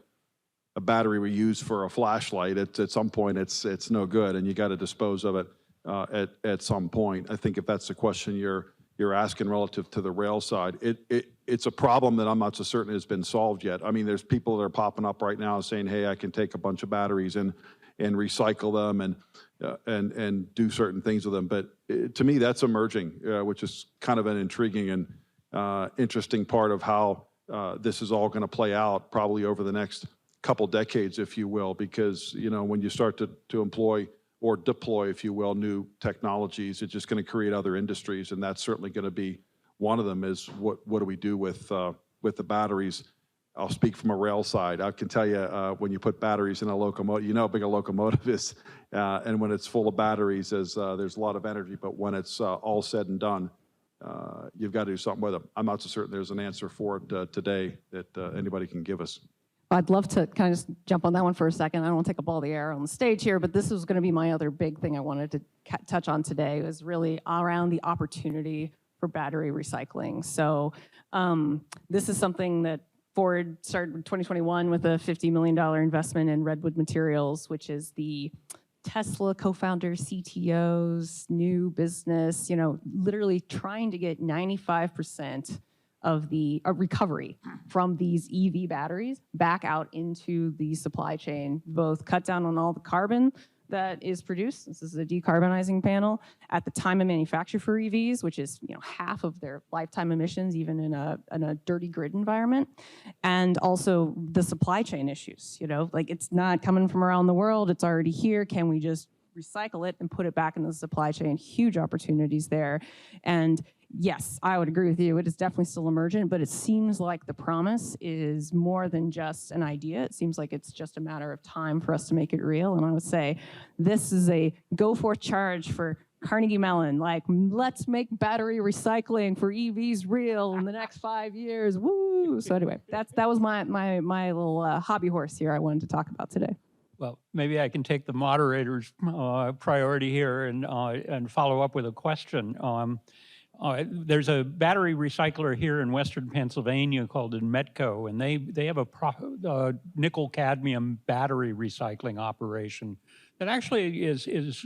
a battery we use for a flashlight, at some point it's no good, and you got to dispose of it at some point. I think if that's the question you're asking relative to the rail side, it's a problem that I'm not so certain has been solved yet. I mean, there's people that are popping up right now saying, "Hey, I can take a bunch of batteries and recycle them and do certain things with them." But to me, that's emerging, which is kind of an intriguing and interesting part of how this is all going to play out, probably over the next couple decades, if you will, because when you start to employ or deploy, if you will, new technologies, it's just going to create other industries, and that's certainly going to be one of them. Is what do we do with the batteries I'll speak from a rail side. I can tell you when you put batteries in a locomotive, you know how big a locomotive is. And when it's full of batteries, there's a lot of energy. But when it's all said and done, you've got to do something with them. I'm not so certain there's an answer for it today that anybody can give us. I'd love to kind of just jump on that one for a second. I don't want to take up all the air on the stage here, but this was going to be my other big thing I wanted to touch on today, was really around the opportunity for battery recycling. So this is something that Ford started in 2021 with a $50 million investment in Redwood Materials, which is the Tesla co-founder CTO's new business, literally trying to get 95% of the recovery from these EV batteries back out into the supply chain, both cut down on all the carbon that is produced. This is a decarbonizing panel at the time of manufacture for EVs, which is half of their lifetime emissions, even in a dirty grid environment, and also the supply chain issues. Like it's not coming from around the world; it's already here. Can we just recycle it and put it back into the supply chain? Huge opportunities there, and yes, I would agree with you. It is definitely still emergent, but it seems like the promise is more than just an idea. It seems like it's just a matter of time for us to make it real. And I would say this is a go forth charge for Carnegie Mellon. Like, let's make battery recycling for EVs real in the next 5 years. Woo! So anyway, that was my little hobby horse here I wanted to talk about today. Well, maybe I can take the moderator's priority here and follow up with a question. There's a battery recycler here in Western Pennsylvania called Metco, and they have a nickel cadmium battery recycling operation that actually is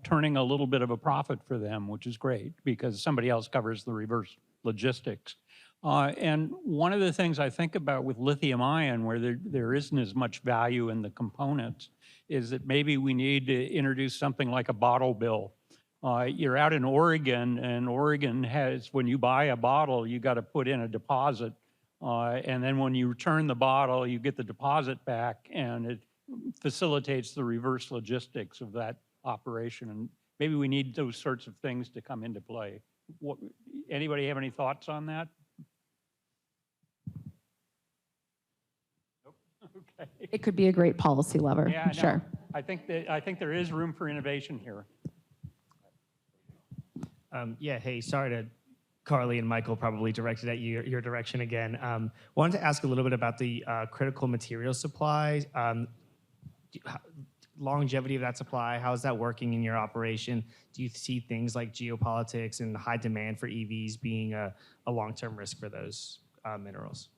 turning a little bit of a profit for them, which is great because somebody else covers the reverse logistics. And one of the things I think about with lithium ion, where there isn't as much value in the components, is that maybe we need to introduce something like a bottle bill. You're out in Oregon, and Oregon has, when you buy a bottle, you got to put in a deposit. And then when you return the bottle, you get the deposit back, and it facilitates the reverse logistics of that operation. And maybe we need those sorts of things to come into play. Anybody have any thoughts on that? Nope. Okay. It could be a great policy lever, Yeah, sure. I think there is room for innovation here. Yeah, hey, sorry to Carly and Michael, probably directed at your direction again. Wanted to ask a little bit about the critical material supply, longevity of that supply. How is that working in your operation? Do you see things like geopolitics and high demand for EVs being a long-term risk for those minerals?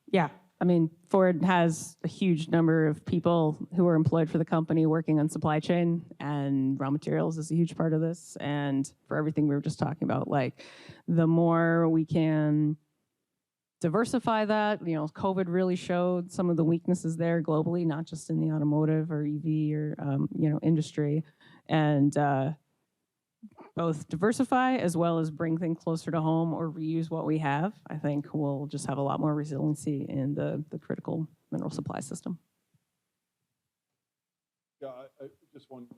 Yeah, I mean, Ford has a huge number of people who are employed for the company working on supply chain, and raw materials is a huge part of this. And for everything we were just talking about, like the more we can diversify that, COVID really showed some of the weaknesses there globally, not just in the automotive or EV or, industry. And both diversify as well as bring things closer to home or reuse what we have, I think we'll just have a lot more resiliency in the critical mineral supply system. Yeah, I just want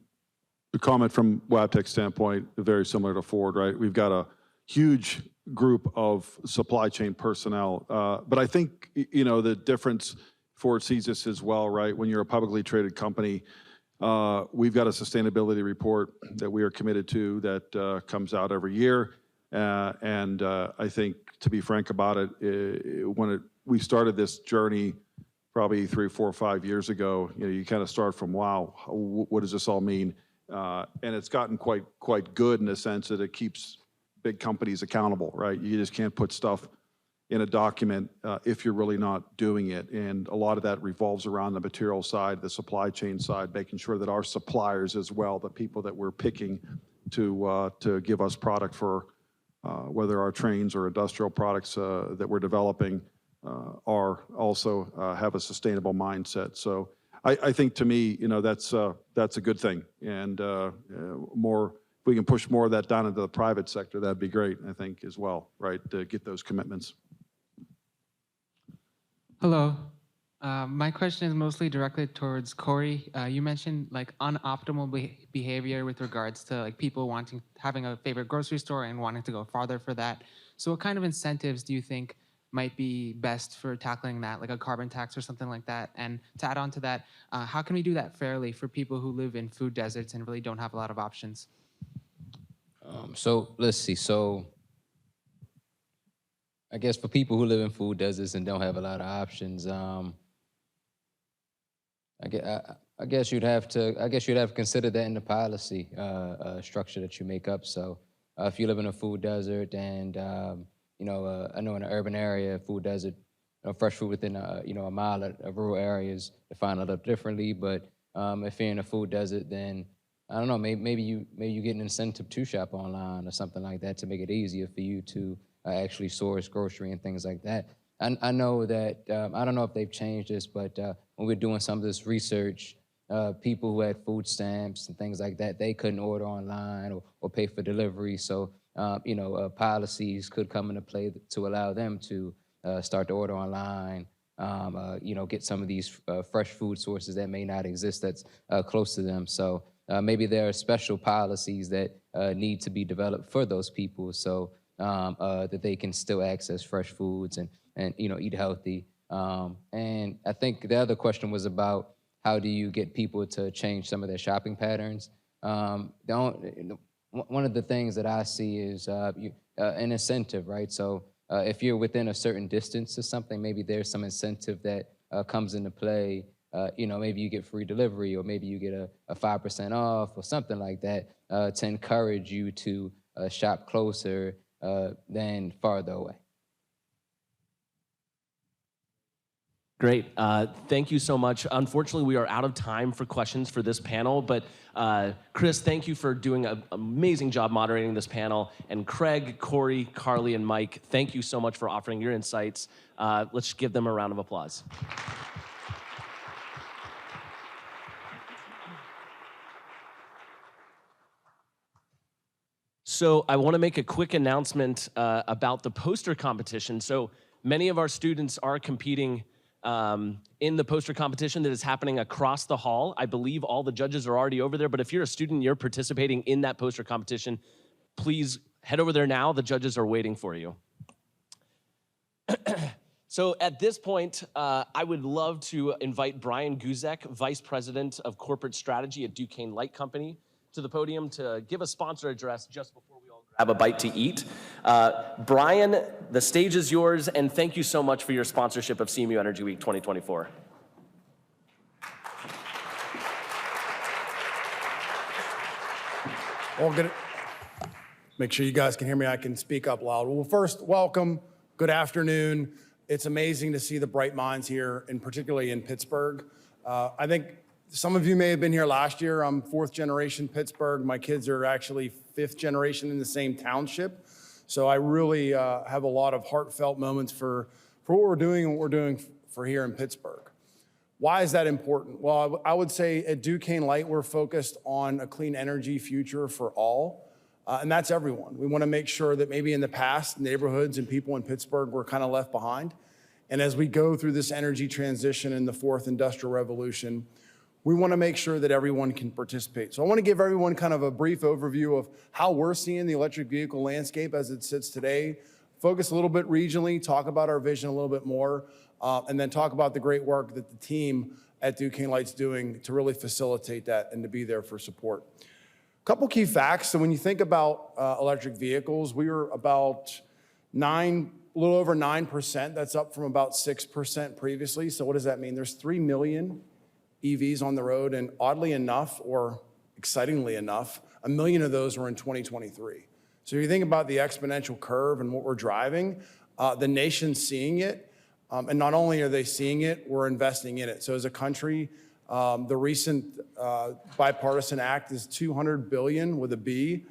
to comment from Wabtec's standpoint, very similar to Ford, right? We've got a huge group of supply chain personnel, but I think, the difference, Ford sees this as well, right? When you're a publicly traded company, we've got a sustainability report that we are committed to that comes out every year. And I think, to be frank about it, we started this journey probably 3, 4, 5 years ago, you kind of start from, wow, what does this all mean? And it's gotten quite good in the sense that it keeps big companies accountable, right? You just can't put stuff in a document if you're really not doing it. And a lot of that revolves around the material side, the supply chain side, making sure that our suppliers as well, the people that we're picking to give us product for whether our trains or industrial products that we're developing are also have a sustainable mindset. So I think, to me, that's a good thing. And if we can push more of that down into the private sector, that'd be great, I think, as well, right, to get those commitments. Hello. My question is mostly directed towards Corey. You mentioned unoptimal behavior with regards to people having a favorite grocery store and wanting to go farther for that. So what kind of incentives do you think might be best for tackling that, like a carbon tax or something like that? And to add on to that, how can we do that fairly for people who live in food deserts and really don't have a lot of options? So let's see. So I guess for people who live in food deserts and don't have a lot of options, I guess you'd have to consider that in the policy structure that you make up. So if you live in a food desert and I know in an urban area, food desert, fresh food within a mile of rural areas defined a little differently. But if you're in a food desert, then I don't know, maybe you get an incentive to shop online or something like that to make it easier for you to actually source grocery and things like that. I know that, I don't know if they've changed this, but when we're doing some of this research, people who had food stamps and things like that, they couldn't order online or pay for delivery. So, policies could come into play to allow them to start to order online, get some of these fresh food sources that may not exist that's close to them. So maybe there are special policies that need to be developed for those people so that they can still access fresh foods and eat healthy. And I think the other question was about how do you get people to change some of their shopping patterns? One of the things that I see is an incentive, right? So if you're within a certain distance to something, maybe there's some incentive that comes into play. Maybe you get free delivery, or maybe you get a 5% off or something like that to encourage you to shop closer than farther away. Great. Thank you so much. Unfortunately, we are out of time for questions for this panel, but Chris, thank you for doing an amazing job moderating this panel. And Craig, Corey, Carly, and Mike, thank you so much for offering your insights. Let's give them a round of applause. So I want to make a quick announcement about the poster competition. So many of our students are competing in the poster competition that is happening across the hall. I believe all the judges are already over there, but if you're a student, you're participating in that poster competition, please head over there now. The judges are waiting for you. So at this point, I would love to invite Brian Guzek, Vice President of Corporate Strategy at Duquesne Light Company, to the podium to give a sponsor address just before we all grab a bite to eat. Brian, the stage is yours, and thank you so much for your sponsorship of CMU Energy Week 2024. Well, good. Make sure you guys can hear me. I can speak up loud. Well, first, welcome. Good afternoon. It's amazing to see the bright minds here, and particularly in Pittsburgh. I think some of you may have been here last year. I'm fourth generation Pittsburgh. My kids are actually fifth generation in the same township. So I really have a lot of heartfelt moments for what we're doing and what we're doing for here in Pittsburgh. Why is that important? Well, I would say at Duquesne Light, we're focused on a clean energy future for all, and that's everyone. We want to make sure that maybe in the past, neighborhoods and people in Pittsburgh were kind of left behind. And as we go through this energy transition in the fourth industrial revolution, we want to make sure that everyone can participate. So I want to give everyone kind of a brief overview of how we're seeing the electric vehicle landscape as it sits today, focus a little bit regionally, talk about our vision a little bit more, and then talk about the great work that the team at Duquesne Light's doing to really facilitate that and to be there for support. A couple key facts. So when you think about electric vehicles, we were about a little over 9%. That's up from about 6% previously. So what does that mean? There's 3 million EVs on the road, and oddly enough, or excitingly enough, 1 million of those were in 2023. So if you think about the exponential curve and what we're driving, the nation's seeing it, and not only are they seeing it, we're investing in it. So as a country, the recent bipartisan act is $200 billion with a B,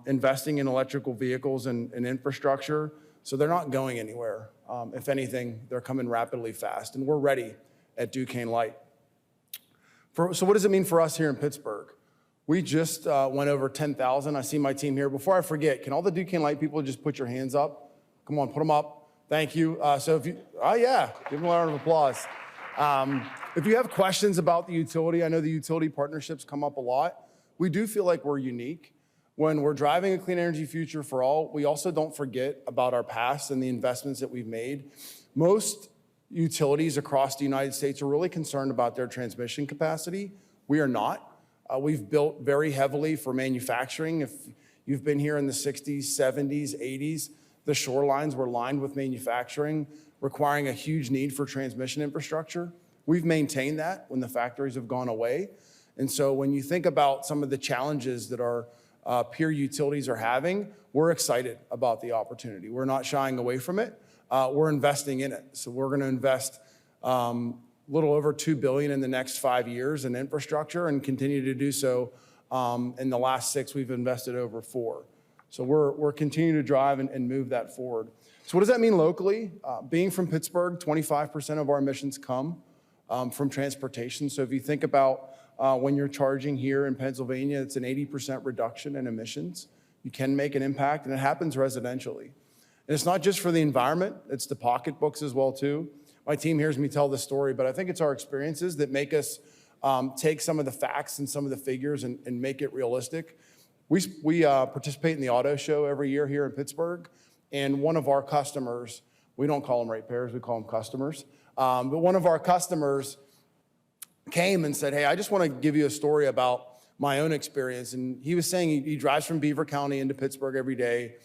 investing in electrical vehicles and infrastructure. So they're not going anywhere. If anything, they're coming rapidly fast, and we're ready at Duquesne Light. So what does it mean for us here in Pittsburgh? We just went over 10,000. I see my team here. Before I forget, can all the Duquesne Light people just put your hands up? Come on, put them up. Thank you. So if you, give them a round of applause. If you have questions about the utility, I know the utility partnerships come up a lot. We do feel like we're unique. when we're driving a clean energy future for all, we also don't forget about our past and the investments that we've made. Most utilities across the United States are really concerned about their transmission capacity. We are not. We've built very heavily for manufacturing. If you've been here in the 60s, 70s, 80s, the shorelines were lined with manufacturing, requiring a huge need for transmission infrastructure. We've maintained that when the factories have gone away. And so when you think about some of the challenges that our peer utilities are having, we're excited about the opportunity. We're not shying away from it. We're investing in it. So we're going to invest a little over $2 billion in the next 5 years in infrastructure and continue to do so. In the last 6, we've invested over 4. So we're continuing to drive and move that forward. So what does that mean locally? Being from Pittsburgh, 25% of our emissions come from transportation. So if you think about when you're charging here in Pennsylvania, it's an 80% reduction in emissions. You can make an impact, and it happens residentially. And it's not just for the environment, it's the pocketbooks as well, too. My team hears me tell this story, but I think it's our experiences that make us take some of the facts and some of the figures and make it realistic. We participate in the auto show every year here in Pittsburgh, and one of our customers, we don't call them ratepayers, we call them customers, but one of our customers came and said, hey, I just want to give you a story about my own experience. And he was saying he drives from Beaver County into Pittsburgh every day,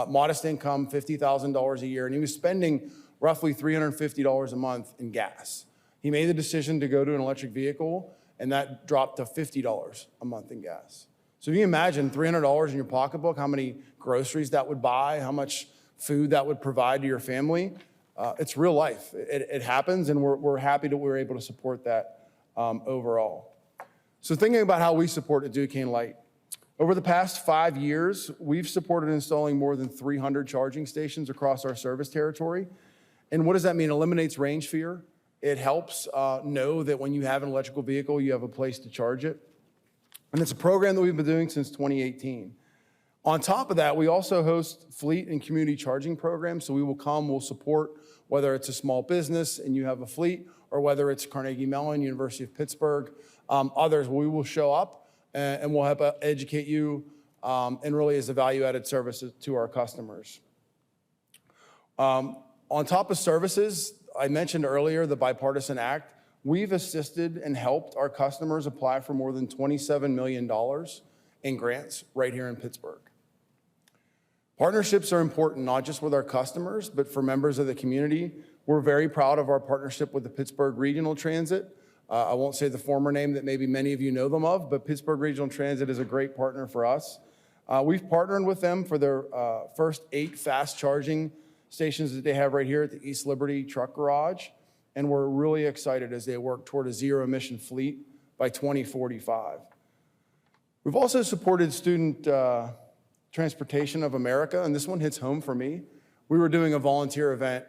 modest income, $50,000 a year, and he was spending roughly $350 a month in gas. He made the decision to go to an electric vehicle, and that dropped to $50 a month in gas. So if you imagine $300 in your pocketbook, how many groceries that would buy, how much food that would provide to your family, it's real life. It happens, and we're happy that we're able to support that overall. So thinking about how we support at Duquesne Light, over the past 5 years, we've supported installing more than 300 charging stations across our service territory. And what does that mean? It eliminates range fear. It helps know that when you have an electrical vehicle, you have a place to charge it. And it's a program that we've been doing since 2018. On top of that, we also host fleet and community charging programs. So we will come, we'll support whether it's a small business and you have a fleet, or whether it's Carnegie Mellon, University of Pittsburgh, others, we will show up and we'll help educate you and really as a value-added service to our customers. On top of services, I mentioned earlier the Bipartisan Act. We've assisted and helped our customers apply for more than $27 million in grants right here in Pittsburgh. Partnerships are important, not just with our customers, but for members of the community. We're very proud of our partnership with the Pittsburgh Regional Transit. I won't say the former name that maybe many of you know them of, but Pittsburgh Regional Transit is a great partner for us. We've partnered with them for their first 8 fast charging stations that they have right here at the East Liberty Truck Garage. And we're really excited as they work toward a zero emission fleet by 2045. We've also supported Student Transportation of America, and this one hits home for me. We were doing a volunteer event,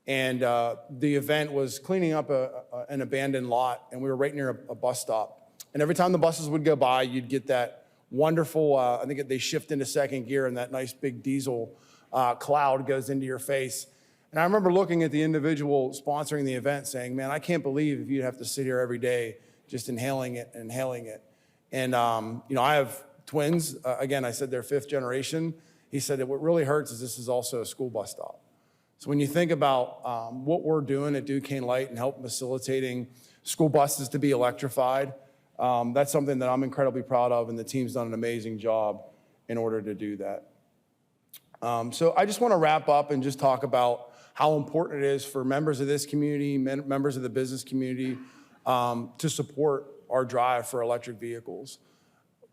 and the event was cleaning up an abandoned lot, and we were right near a bus stop. And every time the buses would go by, you'd get that wonderful, I think they shift into second gear, and that nice big diesel cloud goes into your face. And I remember looking at the individual sponsoring the event saying, man, I can't believe if you'd have to sit here every day just inhaling it and inhaling it. And, I have twins. Again, I said they're 5th generation. He said that what really hurts is this is also a school bus stop. So when you think about what we're doing at Duquesne Light and help facilitating school buses to be electrified, that's something that I'm incredibly proud of, and the team's done an amazing job in order to do that. So I just want to wrap up and just talk about how important it is for members of this community, members of the business community, to support our drive for electric vehicles.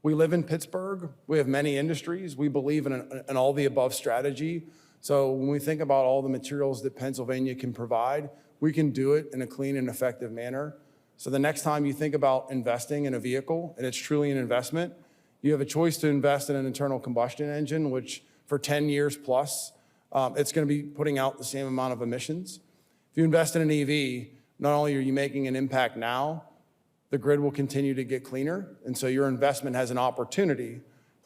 We live in Pittsburgh. We have many industries. We believe in an all the above strategy. So when we think about all the materials that Pennsylvania can provide, we can do it in a clean and effective manner. So the next time you think about investing in a vehicle, and it's truly an investment, you have a choice to invest in an internal combustion engine, which for 10 years plus, it's going to be putting out the same amount of emissions. If you invest in an EV, not only are you making an impact now, the grid will continue to get cleaner, and so your investment has an opportunity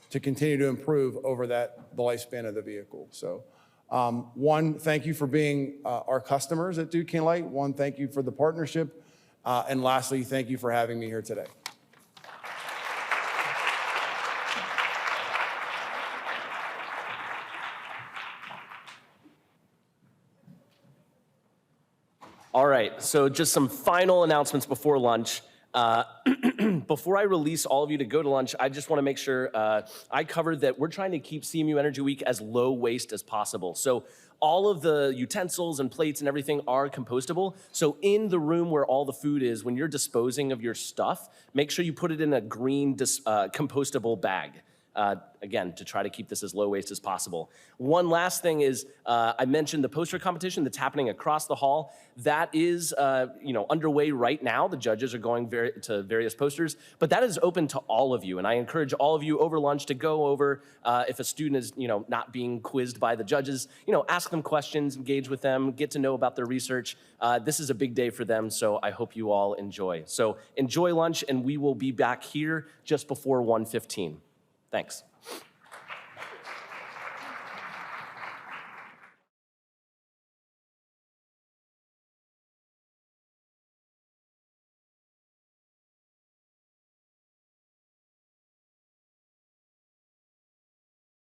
to continue to improve over the lifespan of the vehicle. So one, thank you for being our customers at Duquesne Light. One, thank you for the partnership. And lastly, thank you for having me here today. All right, so just some final announcements before lunch. Before I release all of you to go to lunch, I just want to make sure I covered that we're trying to keep CMU Energy Week as low waste as possible. So all of the utensils and plates and everything are compostable. So in the room where all the food is, when you're disposing of your stuff, make sure you put it in a green compostable bag. Again, to try to keep this as low waste as possible. One last thing is, I mentioned the poster competition that's happening across the hall. That is, underway right now. The judges are going to various posters, but that is open to all of you. And I encourage all of you over lunch to go over, if a student is, not being quizzed by the judges, ask them questions, engage with them, get to know about their research. This is a big day for them, so I hope you all enjoy. So enjoy lunch, and we will be back here just before 1:15. Thanks.